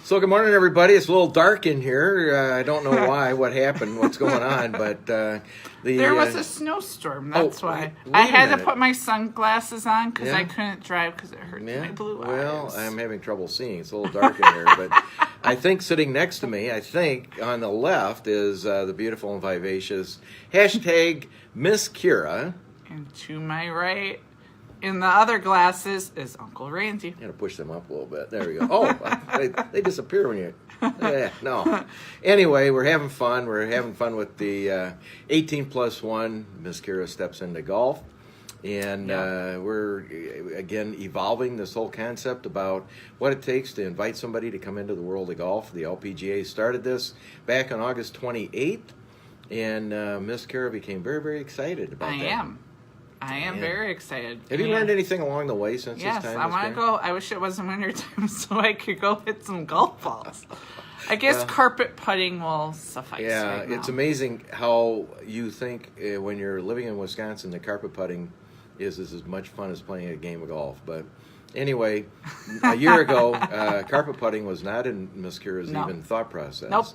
So good morning, everybody. It's a little dark in here. I don't know why, what happened, what's going on, but there was a snowstorm. That's why I had to put my sunglasses on because I couldn't drive because it hurt my blue eyes. Well, I'm having trouble seeing. It's a little dark in here, but I think sitting next to me, on the left is the beautiful and vivacious hashtag Miss Kira. And to my right, in the other glasses, is Uncle Randy. Got to push them up a little bit. There we go. Oh, they disappear when you... no. Anyway, we're having fun. We're having fun with the 18 plus 1. Miss Kira steps into golf. And we're, again, evolving this whole concept about what it takes to invite somebody to come into the world of golf. The LPGA started this back on August 28th. And Miss Kira became very, very excited about that. I am very excited. Have you learned anything along the way since this time? Yes, I want to go. I wish it wasn't winter time so I could go hit some golf balls. I guess carpet putting will suffice. Yeah, right now. It's amazing how you think when you're living in Wisconsin, the carpet putting is as much fun as playing a game of golf. But anyway, a year ago, carpet putting was not in Miss Kira's even thought process. Nope.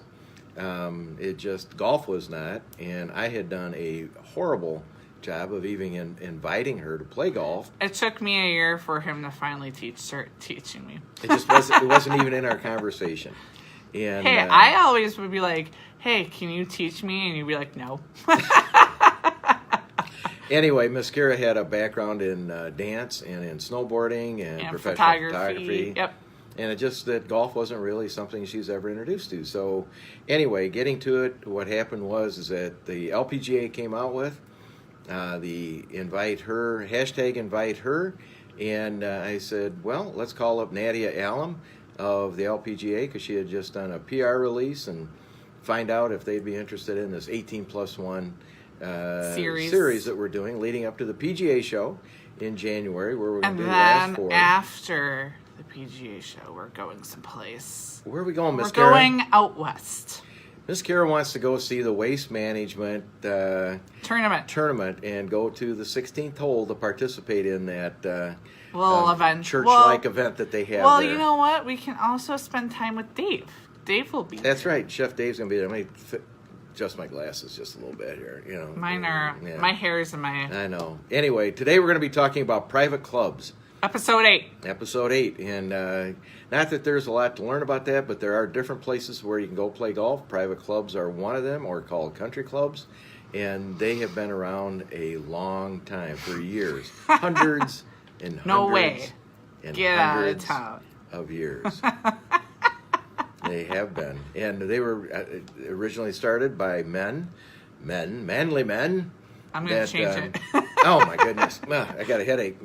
Golf was not, and I had done a horrible job of even inviting her to play golf. It took me a year for him to finally start teaching me. It wasn't even in our conversation. And hey, I always would be like, "Hey, can you teach me?" And you'd be like, "No." Anyway, Miss Kira had a background in dance and in snowboarding and professional photography. Yep. And it just that golf wasn't really something she's ever introduced to. So anyway, getting to it, what happened was that the LPGA came out with the hashtag invite her, and I said, well, let's call up Nadia Allen of the LPGA because she had just done a PR release and find out if they'd be interested in this 18 plus 1 series that we're doing leading up to the PGA show in January, where we're going to do the last 4. After the PGA show, we're going someplace. Where are we going, Miss Kira? We're going out west. Miss Kira wants to go see the Waste Management tournament and go to the 16th hole to participate in that little event, church-like event that they have. Well, there. You know what? We can also spend time with Dave. Dave will be there. That's right. Chef Dave's going to be there. Let me adjust my glasses just a little bit here. You know, mine are my hair's in my. I know. Anyway, today we're going to be talking about private clubs. Episode 8. And not that there's a lot to learn about that, but there are different places where you can go play golf. Private clubs are one of them, or called country clubs, and they have been around a long time, for years, hundreds and hundreds. No way. And Get hundreds out of town. Of years. They have been, and they were originally started by manly men. I'm going to change it. Oh, my goodness. I got a headache.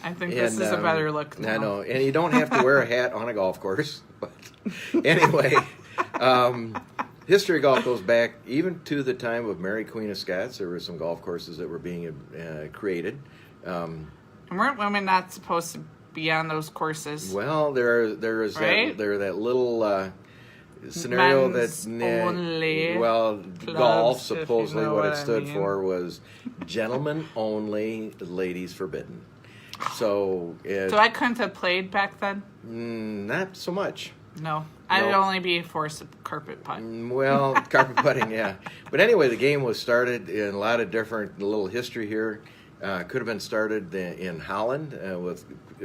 I think this is a better look now. I know. And you don't have to wear a hat on a golf course. But anyway, history of golf goes back even to the time of Mary Queen of Scots. There were some golf courses that were being created. And weren't women not supposed to be on those courses? Well, there is that little... scenario Men's only golf supposedly what it stood for was gentlemen only, ladies forbidden. So I couldn't have played back then? Not so much. No. I'd only be forced to carpet putt. Well, carpet putting, yeah. But anyway, the game was started in a lot of different little history here. Could have been started in Holland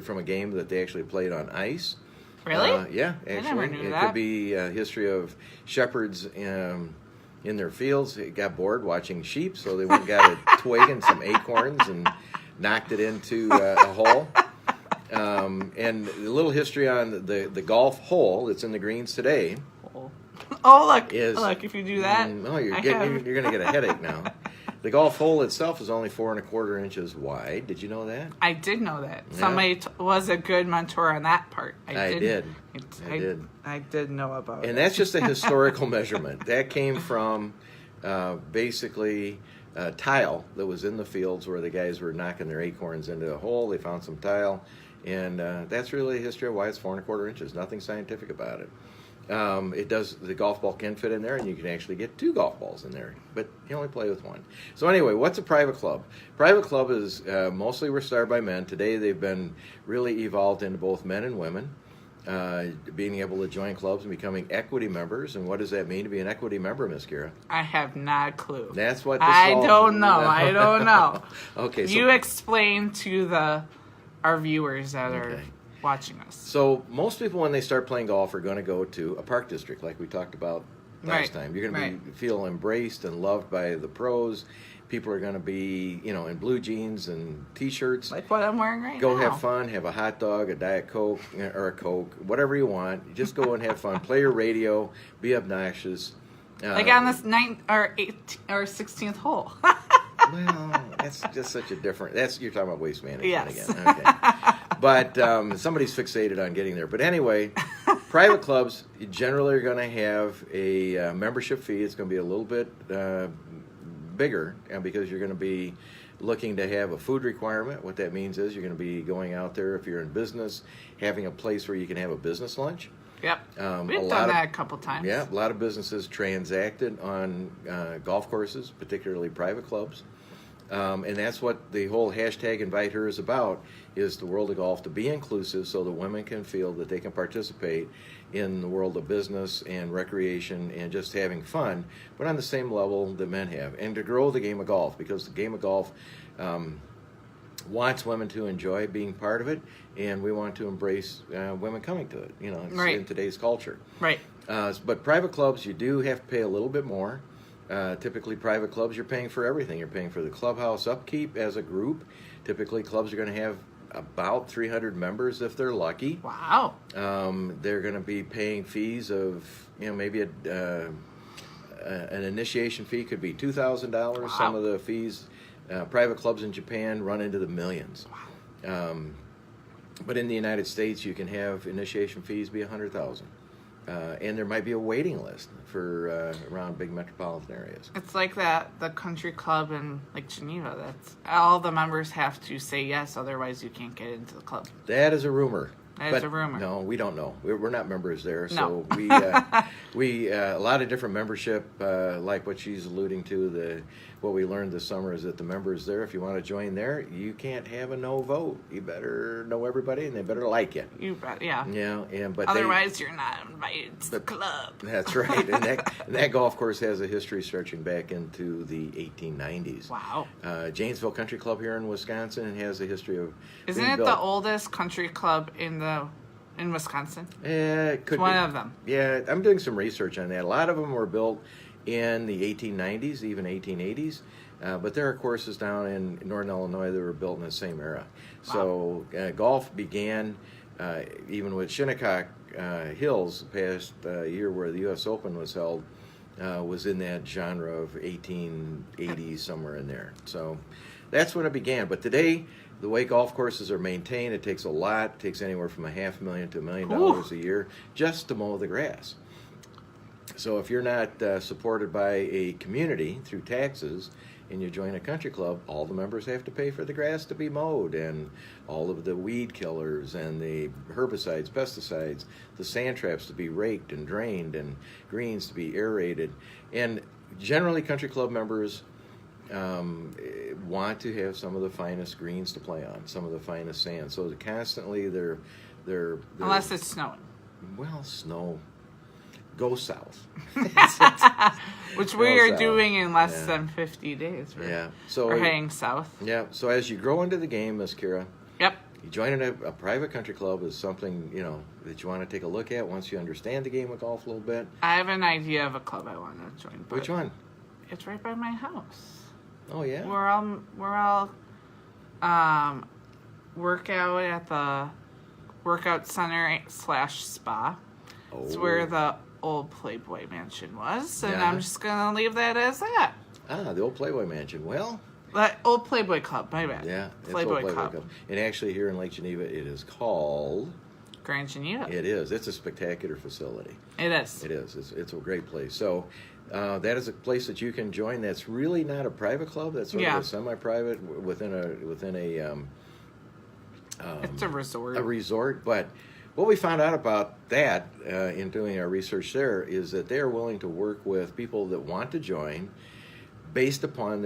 from a game that they actually played on ice. Really? Yeah, actually. I never knew that. Could be a history of shepherds in their fields. They got bored watching sheep, so they went and got a twig and some acorns and knocked it into a hole. And a little history on the golf hole that's in the greens today. Oh, look, if you do that. You're going to get a headache now. The golf hole itself is only 4 1/4 inches wide. Did you know that? I did know that. Yeah. Somebody was a good mentor on that part. I did. I did know about it. And that's just a historical measurement. That came from basically tile that was in the fields where the guys were knocking their acorns into a hole. They found some tile, and that's really the history of why it's 4 1/4 inches. Nothing scientific about it. The golf ball can fit in there, and you can actually get 2 golf balls in there, but you only play with 1. So anyway, what's a private club? Private club is mostly were started by men. Today they've been really evolved into both men and women. being able to join clubs and becoming equity members. And what does that mean to be an equity member, Miss Kira? I have not a clue. That's what this I don't know. Okay, so you explain to our viewers that are watching us. So most people, when they start playing golf, are going to go to a park district, like we talked about last time. You're going to feel embraced and loved by the pros. People are going to be, in blue jeans and T-shirts. Like what I'm wearing right now. Go have fun, have a hot dog, a Diet Coke, or a Coke, whatever you want. Just go and have fun. Play your radio. Be obnoxious. Like on this 9th or 18th or 16th hole. Well, that's just such a different... You're talking about waste management again. Okay. But somebody's fixated on getting there. But anyway, private clubs generally are going to have a membership fee. It's going to be a little bit bigger because you're going to be looking to have a food requirement. What that means is you're going to be going out there, if you're in business, having a place where you can have a business lunch. Yep. We've done that a couple times. Yeah, a lot of businesses transacted on golf courses, particularly private clubs. And that's what the whole hashtag Invite Her is about, is the world of golf to be inclusive so that women can feel that they can participate in the world of business and recreation and just having fun, but on the same level that men have. And to grow the game of golf, because the game of golf wants women to enjoy being part of it, and we want to embrace women coming to it, in today's culture. Right. But private clubs, you do have to pay a little bit more. Typically, private clubs, you're paying for everything. You're paying for the clubhouse upkeep as a group. Typically, clubs are going to have about 300 members if they're lucky. Wow. They're going to be paying fees of, maybe an initiation fee could be $2,000. Wow. Some of the fees, private clubs in Japan run into the millions. Wow. But in the United States, you can have initiation fees be $100,000. And there might be a waiting list for around big metropolitan areas. It's like the country club in Geneva. That's all the members have to say yes, otherwise you can't get into the club. That is a rumor. That's a rumor. No, we don't know. We're not members there, so no. we a lot of different membership, like what she's alluding to. What we learned this summer is that the members there, if you want to join there, you can't have a no vote. You better know everybody, and they better like you. You bet, yeah. Yeah, but otherwise you're not invited to the club. That's right, and that golf course has a history stretching back into the 1890s. Wow. Janesville Country Club here in Wisconsin has a history of. Isn't it the oldest country club in Wisconsin? It could be one of them. Yeah, I'm doing some research on that. A lot of them were built in the 1890s, even 1880s. But there are courses down in northern Illinois that were built in the same era. Wow. So golf began even with Shinnecock Hills, past year where the U.S. Open was held, was in that genre of 1880s, somewhere in there. So that's when it began. But today, the way golf courses are maintained, it takes a lot. It takes anywhere from $500,000 to $1 million a year just to mow the grass. So if you're not supported by a community through taxes and you join a country club, all the members have to pay for the grass to be mowed and all of the weed killers and the herbicides, pesticides, the sand traps to be raked and drained and greens to be aerated. And generally country club members want to have some of the finest greens to play on, some of the finest sand. So constantly they're unless it's snowing. Well, snow. Go south. Which we are doing in less than 50 days. Yeah. So we're heading south. Yeah. So as you grow into the game, Miss Kira. Yep. You joining a private country club is something, that you want to take a look at once you understand the game of golf a little bit. I have an idea of a club I want to join. Which one? It's right by my house. Oh, yeah? We're all work out at the workout center / spa. Oh. It's where the old Playboy Mansion was, and I'm just gonna leave that as that. The old Playboy Mansion. Well, the old Playboy Club. My bad. Yeah, Playboy Club. And actually, here in Lake Geneva, it is called Grand Geneva. It is. It's a spectacular facility. It is. It is. It's a great place. So that is a place that you can join. That's really not a private club. That's sort of a semi-private within a. It's a resort. A resort, but. What we found out about that in doing our research there is that they are willing to work with people that want to join based upon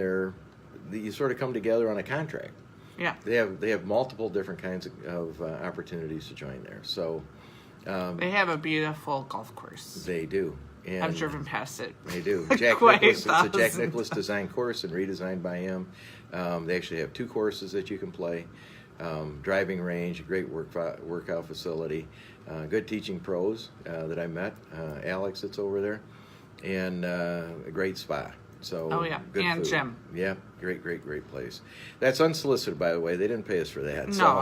you sort of come together on a contract. Yeah. They have multiple different kinds of opportunities to join there. So They have a beautiful golf course. They do. And I've driven past it. They do. Jack Nicklaus, it's a Jack Nicklaus designed course and redesigned by him. They actually have 2 courses that you can play. Driving range, a great workout facility, good teaching pros that I met. Alex that's over there, and a great spa. So good and food. Gym. Yeah, great place. That's unsolicited, by the way. They didn't pay us for that. No, so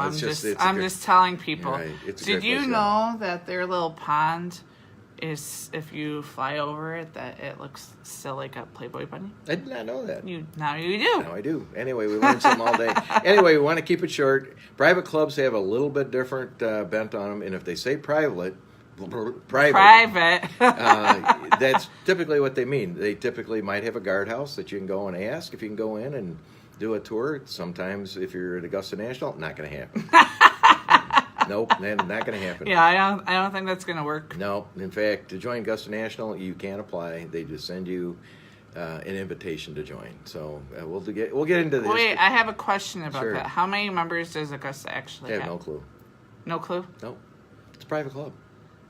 I'm just telling people. Right, did you know that their little pond is, if you fly over it, that it looks still like a Playboy bunny? I did not know that. Now you do. Now I do. Anyway, we learned something all day. Anyway, we want to keep it short. Private clubs have a little bit different bent on them, and if they say private, that's typically what they mean. They typically might have a guardhouse that you can go and ask if you can go in and do a tour. Sometimes, if you're at Augusta National, not going to happen. Nope, not going to happen. Yeah, I don't think that's going to work. No, in fact, to join Augusta National, you can't apply. They just send you an invitation to join. So we'll get into this. Wait, I have a question about that. How many members does Augusta actually have? I have no clue. No clue? No, it's a private club.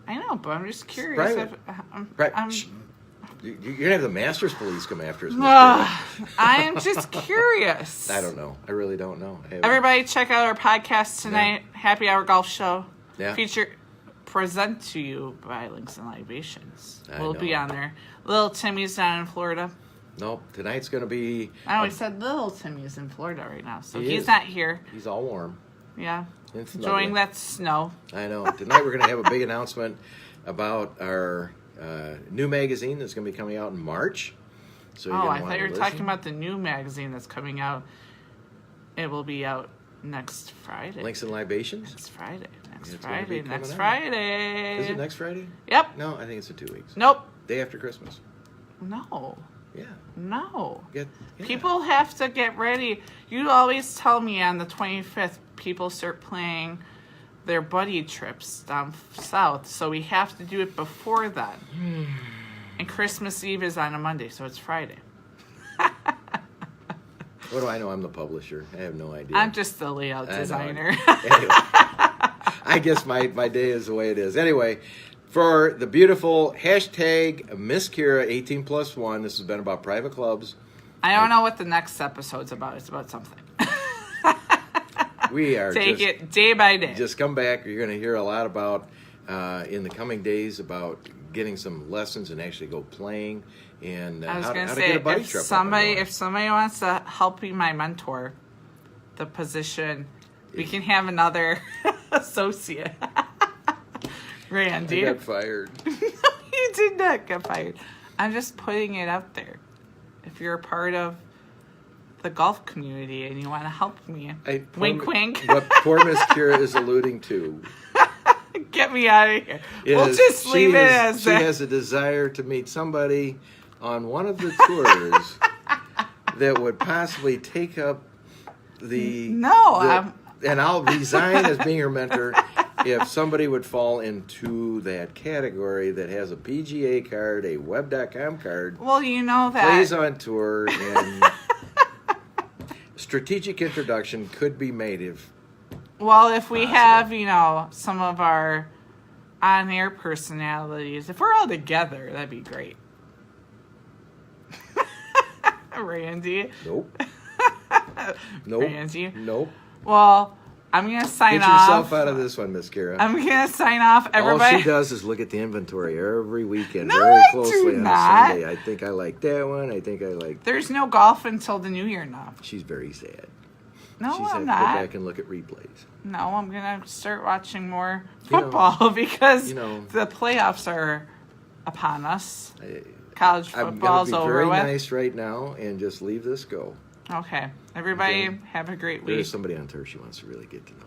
I know, but I'm just curious. You're going to have the Masters Police come after us. I am just curious. I don't know. I really don't know. Everybody check out our podcast tonight, Happy Hour Golf Show. Yeah. Present to you by Links and Libations. We'll be on there. Little Timmy's down in Florida. Nope. Tonight's going to be... I always said Little Timmy's in Florida right now, so he's not here. He's all warm. Yeah. Enjoying that snow. I know. Tonight we're going to have a big announcement about our new magazine that's going to be coming out in March. So I thought you were talking about the new magazine that's coming out. It will be out next Friday. Links and Libations? Next Friday. Next Friday. Is it next Friday? Yep. No, I think it's in 2 weeks. Nope. Day after Christmas. No. Yeah. No. People have to get ready. You always tell me on the 25th, people start planning their buddy trips down south, so we have to do it before then. And Christmas Eve is on a Monday, so it's Friday. What do I know? I'm the publisher. I have no idea. I'm just the layout designer. Anyway, I guess my day is the way it is. Anyway, for the beautiful hashtag Miss Kira 18+1, this has been about private clubs. I don't know what the next episode's about. It's about something. We are Take it day by day. Just come back. You're going to hear a lot about, in the coming days, about getting some lessons and actually go playing and how to get a buddy trip. If somebody wants to help be my mentor, the position, we can have another associate. Randy. I got fired. No, you did not get fired. I'm just putting it out there. If you're a part of the golf community and you want to help me, wink, wink. What poor Miss Kira is alluding to. Get me out of here. We'll just leave it as that. She has a desire to meet somebody on one of the tours that would possibly take up and I'll resign as being her mentor if somebody would fall into that category that has a PGA card, a web.com card. Well, you know that. Plays on tour, and strategic introduction could be made if we have, some of our on-air personalities, if we're all together, that'd be great. Randy? Nope. Randy? Nope. Well, I'm going to sign off. Get yourself out of this one, Miss Kira. I'm going to sign off. Everybody. All she does is look at the inventory every weekend No, very I closely do on not. a Sunday. I think I like that one. I think I like... There's no golf until the new year now. She's very sad. No, She's I'm had not. to go back and look at replays. No, I'm going to start watching more football because the playoffs are upon us. College football's over with. I'm going to be very nice right now and just leave this go. Okay. Everybody have a great week. There's somebody on tour she wants to really get to know.